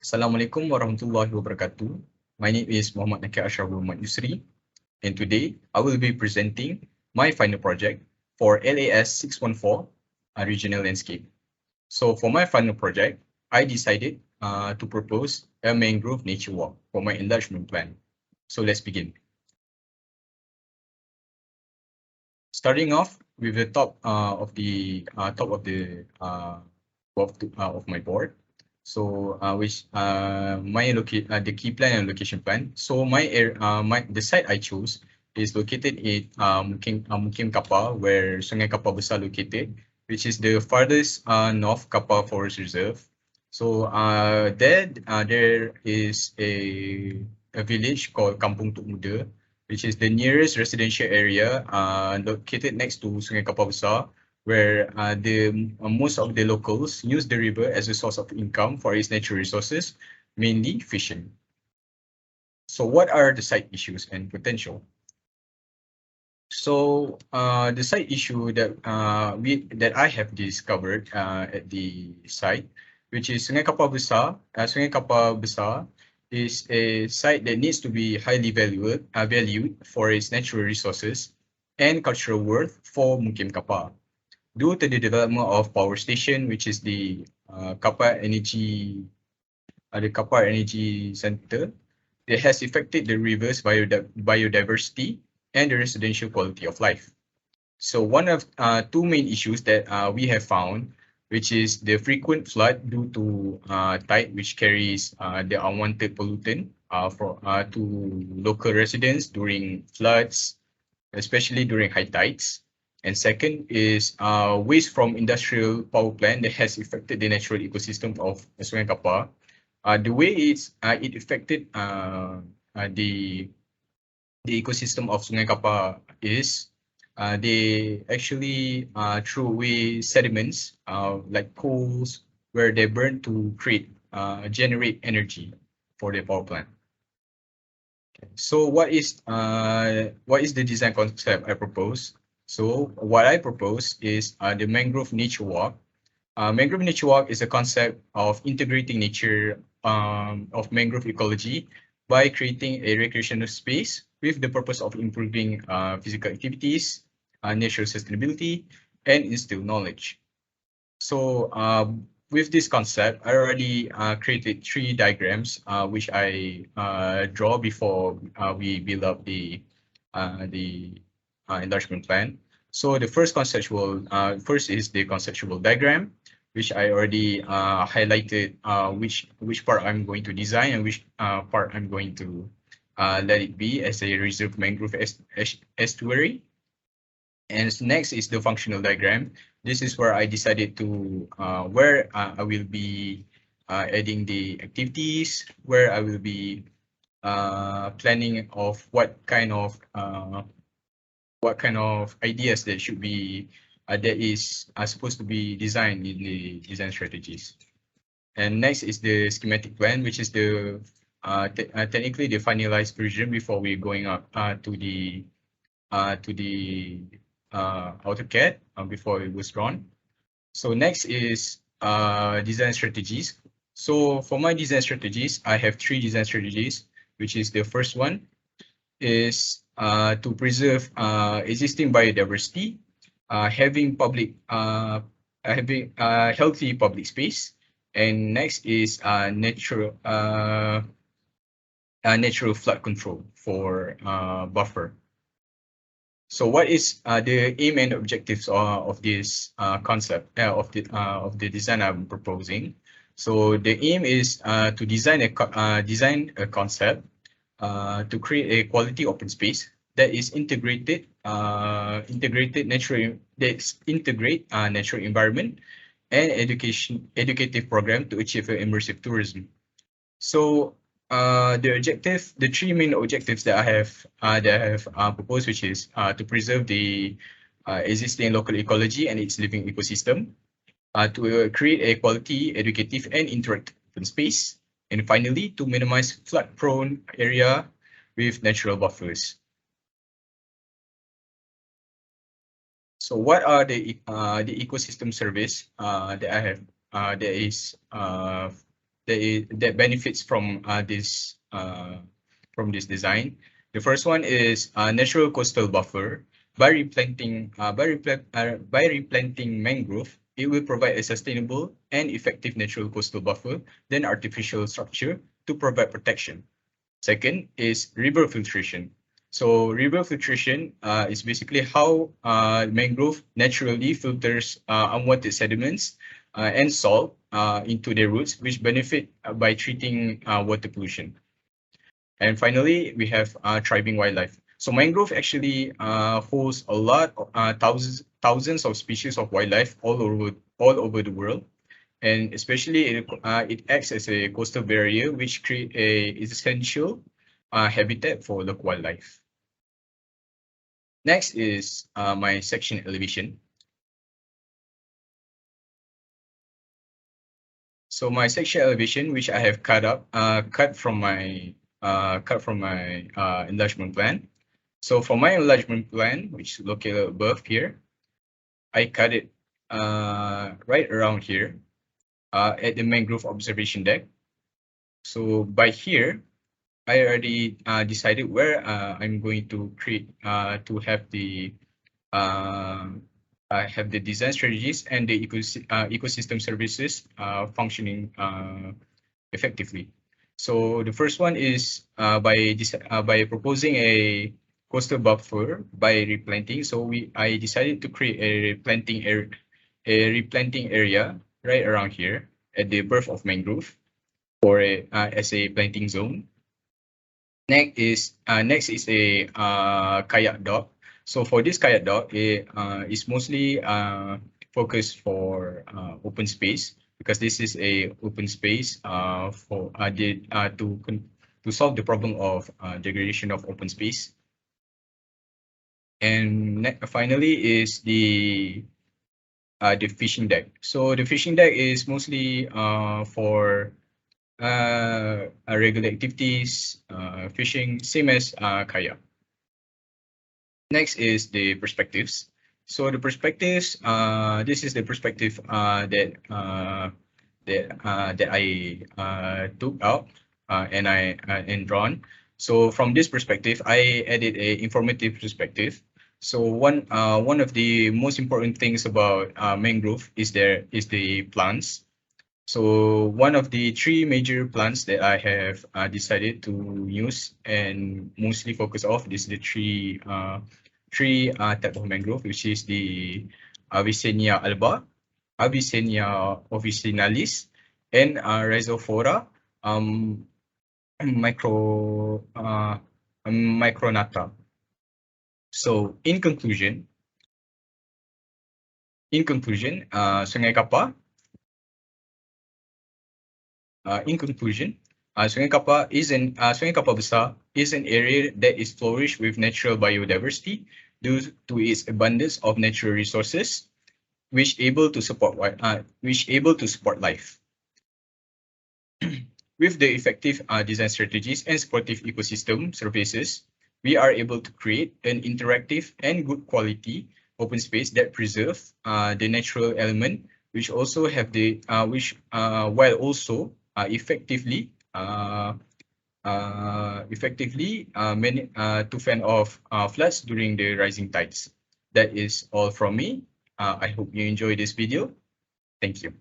Assalamualaikum warahmatullahi wabarakatuh. My name is Muhammad Naquib YUSRI, and today I will be presenting my final project for LAS615 Regional Landscape. So for my final project, I decided to propose a Mangrove Nature Walk for my enlargement plan. So let's begin. Starting off with the top of my board. So the key plan and location plan. So the site I chose is located in Mukim Kapar, where Sungai Kapar Besar located, which is the farthest north Kapar Forest Reserve. So there is a village called Kampung Tuk Muda, which is the nearest residential area located next to Sungai Kapar Besar, where most of the locals use the river as a source of income for its natural resources, mainly fishing. So what are the site issues and potential? So the site issue that I have discovered at the site, which is Sungai Kapar Besar. Sungai Kapar Besar is a site that needs to be highly valued for its natural resources and cultural worth for Mukim Kapar. Due to the development of power station, which is the Kapar Energy Center, it has affected the river's biodiversity and the residential quality of life. So one of two main issues that we have found, which is the frequent flood due to tide, which carries the unwanted pollutant to local residents during floods, especially during high tides. And second is waste from industrial power plant that has affected the natural ecosystem of Sungai Kapar. The way it affected the ecosystem of Sungai Kapar is they actually threw away sediments like coals, where they burn to generate energy for the power plant. So what is the design concept I propose? So what I propose is the Mangrove Nature Walk. Mangrove Nature Walk is a concept of integrating nature of mangrove ecology by creating a recreational space with the purpose of improving physical activities, natural sustainability, and instill knowledge. So with this concept, I already created 3 diagrams, which I draw before we build up the enlargement plan. So the first is the conceptual diagram, which I already highlighted which part I'm going to design and which part I'm going to let it be as a reserve mangrove estuary. And next is the functional diagram. This is where I decided to where I will be adding the activities, where I will be planning of what kind of ideas that should be that is supposed to be designed in the design strategies. And next is the schematic plan, which is the technically the finalized version before we're going up to the AutoCAD before it was drawn. So next is design strategies. So for my design strategies, I have 3 design strategies, which is the first one is to preserve existing biodiversity, having healthy public space, and next is natural flood control for buffer. So what is the aim and objectives of this concept of the design I'm proposing? So the aim is to design a concept to create a quality open space that is integrate natural environment and educative program to achieve immersive tourism. So the 3 main objectives that I have proposed, which is to preserve the existing local ecology and its living ecosystem, to create a quality, educative, and interactive open space, and finally to minimize flood-prone area with natural buffers. So what are the ecosystem service that I have that benefits from this design. The first one is natural coastal buffer. By replanting mangrove, it will provide a sustainable and effective natural coastal buffer than artificial structure to provide protection. Second is river filtration. So river filtration is basically how mangrove naturally filters unwanted sediments and salt into their roots, which benefit by treating water pollution. And finally, we have thriving wildlife. So mangrove actually holds a lot, thousands of species of wildlife all over the world, and especially it acts as a coastal barrier, which create a essential habitat for local wildlife. Next is my section elevation. So my section elevation, which I have cut from my enlargement plan. So for my enlargement plan, which is located above here, I cut it right around here at the mangrove observation deck. So by here, I already decided where I'm going to create to have the design strategies and the ecosystem services functioning effectively. So the first one is by proposing a coastal buffer by replanting. So I decided to create a replanting area right around here at the birth of mangrove for as a planting zone. Next is a kayak dock. So for this kayak dock, it is mostly focused for open space, because this is a open space for to solve the problem of degradation of open space. And finally is the fishing deck. So the fishing deck is mostly for regular activities, fishing, same as kayak. Next is the perspectives. So the perspectives, this is the perspective that I took out and drawn. So from this perspective, I added a informative perspective. So one of the most important things about mangrove is the plants. So one of the three major plants that I have decided to use and mostly focus off is the three type of mangrove, which is the Avicennia alba, Avicennia officinalis, and Rhizophora micronata. So in conclusion, Sungai Kapar. Sungai Kapar Besar is an area that is flourished with natural biodiversity due to its abundance of natural resources, which able to support life. With the effective design strategies and supportive ecosystem services, we are able to create an interactive and good quality open space that preserve the natural element, which also have the while also effectively to fend off floods during the rising tides. That is all from me. I hope you enjoy this video. Thank you.